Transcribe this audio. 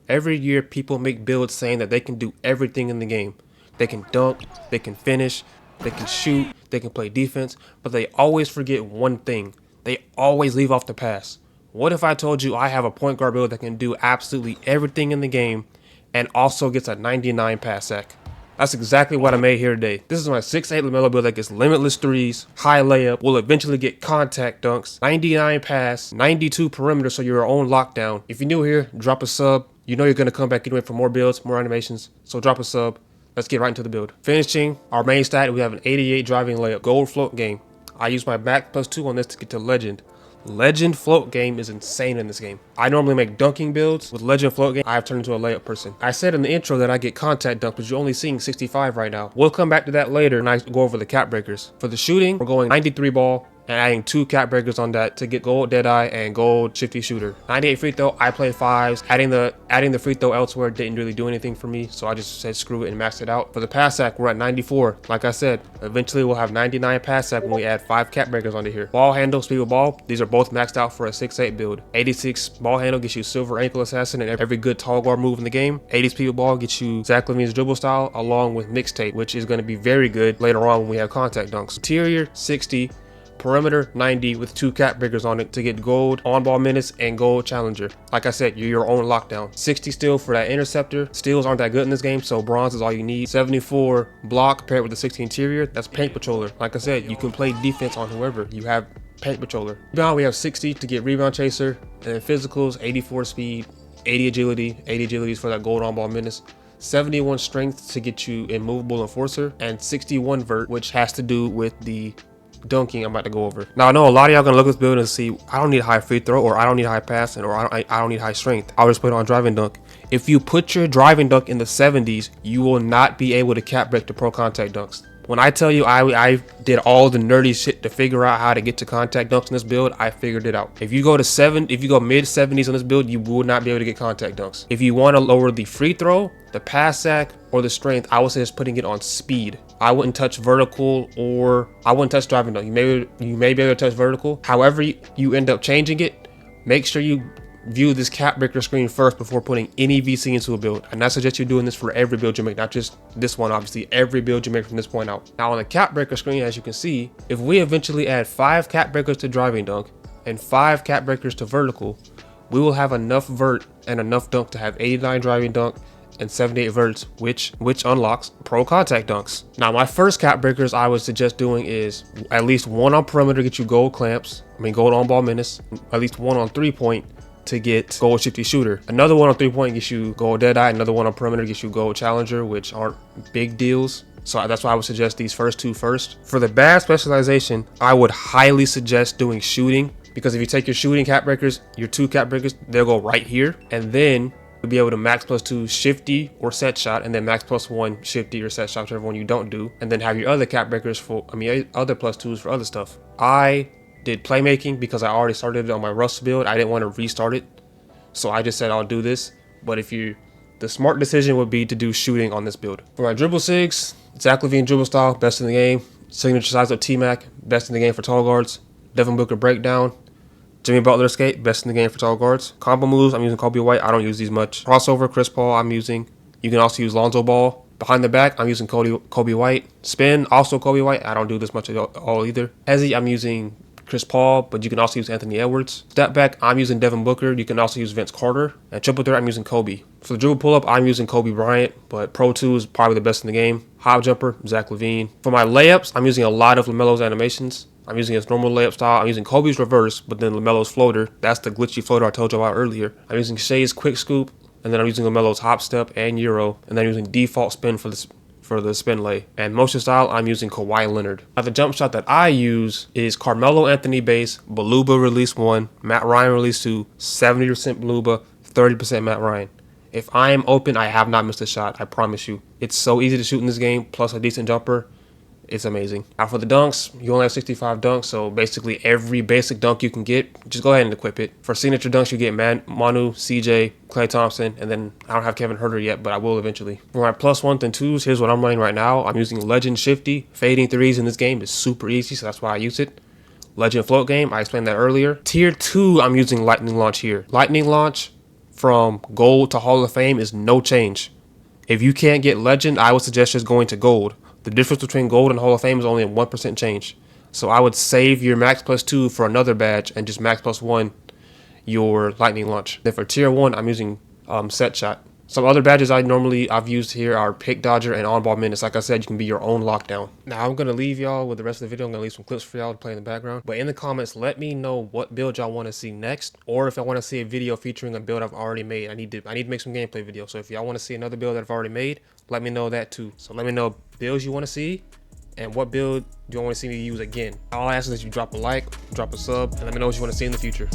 Every year, people make builds saying that they can do everything in the game. They can dunk, they can finish, they can shoot, they can play defense, but they always forget one thing. They always leave off the pass. What if I told you I have a point guard build that can do absolutely everything in the game and also gets a 99 pass sack? That's exactly what I made here today. This is my 6'8 LaMelo build that gets limitless threes, high layup, will eventually get contact dunks, 99 pass, 92 perimeter, so you're your own lockdown. If you're new here, drop a sub. You know you're going to come back anyway for more builds, more animations, so drop a sub. Let's get right into the build. Finishing, our main stat, we have an 88 driving layup, gold float game. I use my back +2 on this to get to legend. Legend float game is insane in this game. I normally make dunking builds. With legend float game, I have turned into a layup person. I said in the intro that I get contact dunk, but you're only seeing 65 right now. We'll come back to that later and I go over the cap breakers. For the shooting, we're going 93 ball and adding 2 cap breakers on that to get gold deadeye and gold shifty shooter. 98 free throw, I play 5s. Adding the free throw elsewhere didn't really do anything for me, so I just said screw it and maxed it out. For the pass sack, we're at 94. Like I said, eventually we'll have 99 pass sack when we add 5 cap breakers onto here. Ball handle, speed with ball, these are both maxed out for a 6'8 build. 86 ball handle gets you silver ankle assassin and every good tall guard move in the game. 80 speed with ball gets you Zach LaVine's dribble style along with mixtape, which is going to be very good later on when we have contact dunks. Interior, 60. Perimeter 90 with 2 cap breakers on it to get gold on ball minutes and gold challenger. Like I said, you're your own lockdown. 60 steal for that interceptor. Steals aren't that good in this game, so bronze is all you need. 74 block paired with the 60 interior. That's paint patroller. Like I said, you can play defense on whoever. You have paint patroller. Rebound, we have 60 to get rebound chaser, and then physicals 84 speed, 80 agility. 80 agility is for that gold on ball minutes. 71 strength to get you immovable enforcer, and 61 vert, which has to do with the dunking I'm about to go over. Now I know a lot of y'all gonna look at this build and see I don't need high free throw, or I don't need high passing, or I don't need high strength. I'll just put it on driving dunk. If you put your driving dunk in the 70s, you will not be able to cap break the pro contact dunks. When I tell you I did all the nerdy shit to figure out how to get to contact dunks in this build, I figured it out. If you go mid 70s on this build, you will not be able to get contact dunks. If you want to lower the free throw, the pass sack, or the strength, I would say just putting it on speed. I wouldn't touch vertical, or I wouldn't touch driving dunk. You may be able to touch vertical. However you end up changing it, make sure you view this cap breaker screen first before putting any VC into a build. And I suggest you doing this for every build you make, not just this one, obviously, every build you make from this point out. Now on the cap breaker screen, as you can see, if we eventually add 5 cap breakers to driving dunk and 5 cap breakers to vertical, we will have enough vert and enough dunk to have 89 driving dunk and 78 verts, which unlocks pro contact dunks. Now my first cap breakers I would suggest doing is at least 1 on perimeter to get you gold clamps, gold on ball minutes, at least 1 on 3-point to get gold shifty shooter. Another 1 on 3-point gets you gold deadeye, another 1 on perimeter gets you gold challenger, which aren't big deals. So that's why I would suggest these first 2 first. For the bad specialization, I would highly suggest doing shooting, because if you take your shooting cap breakers, your 2 cap breakers, they'll go right here, and then you'll be able to max +2 shifty or set shot, and then max +1 shifty or set shot, whichever one you don't do, and then have your other cap breakers for, other +2s for other stuff. I did playmaking because I already started it on my Rust build. I didn't want to restart it, so I just said I'll do this. But the smart decision would be to do shooting on this build. For my dribble sigs, Zach LaVine dribble style, best in the game. Signature size of T-Mac, best in the game for tall guards. Devin Booker breakdown. Jimmy Butler escape, best in the game for tall guards. Combo moves, I'm using Kobe White. I don't use these much. Crossover, Chris Paul, I'm using. You can also use Lonzo Ball. Behind the back, I'm using Kobe White. Spin, also Kobe White. I don't do this much at all either. Hezzy, I'm using Chris Paul, but you can also use Anthony Edwards. Step back, I'm using Devin Booker. You can also use Vince Carter. And triple threat, I'm using Kobe. For the dribble pull-up, I'm using Kobe Bryant, but Pro 2 is probably the best in the game. Hop jumper, Zach LaVine. For my layups, I'm using a lot of LaMelo's animations. I'm using his normal layup style. I'm using Kobe's reverse, but then LaMelo's floater. That's the glitchy floater I told you about earlier. I'm using Shea's quick scoop, and then I'm using LaMelo's hop step and Euro, and then I'm using default spin for the spin lay. And motion style, I'm using Kawhi Leonard. Now the jump shot that I use is Carmelo Anthony base, Baluba release 1, Matt Ryan release 2, 70% Baluba, 30% Matt Ryan. If I am open, I have not missed a shot, I promise you. It's so easy to shoot in this game, plus a decent jumper. It's amazing. Now for the dunks, you only have 65 dunks, so basically every basic dunk you can get, just go ahead and equip it. For signature dunks, you get Manu, CJ, Klay Thompson, and then I don't have Kevin Huerter yet, but I will eventually. For my +1s and 2s, here's what I'm running right now. I'm using Legend Shifty. Fading 3s in this game is super easy, so that's why I use it. Legend Float game, I explained that earlier. Tier 2, I'm using Lightning Launch here. Lightning Launch from gold to Hall of Fame is no change. If you can't get legend, I would suggest just going to gold. The difference between gold and Hall of Fame is only a 1% change. So I would save your max plus 2 for another badge and just max plus 1 your lightning launch. Then for tier 1, I'm using set shot. Some other badges I've used here are pick dodger and on ball minutes. Like I said, you can be your own lockdown. Now I'm gonna leave y'all with the rest of the video. I'm gonna leave some clips for y'all to play in the background. But in the comments, let me know what build y'all want to see next, or if I want to see a video featuring a build I've already made. I need to make some gameplay videos. So if y'all want to see another build that I've already made, let me know that too. So let me know builds you want to see and what build do you want to see me use again. All I ask is that you drop a like, drop a sub, and let me know what you want to see in the future.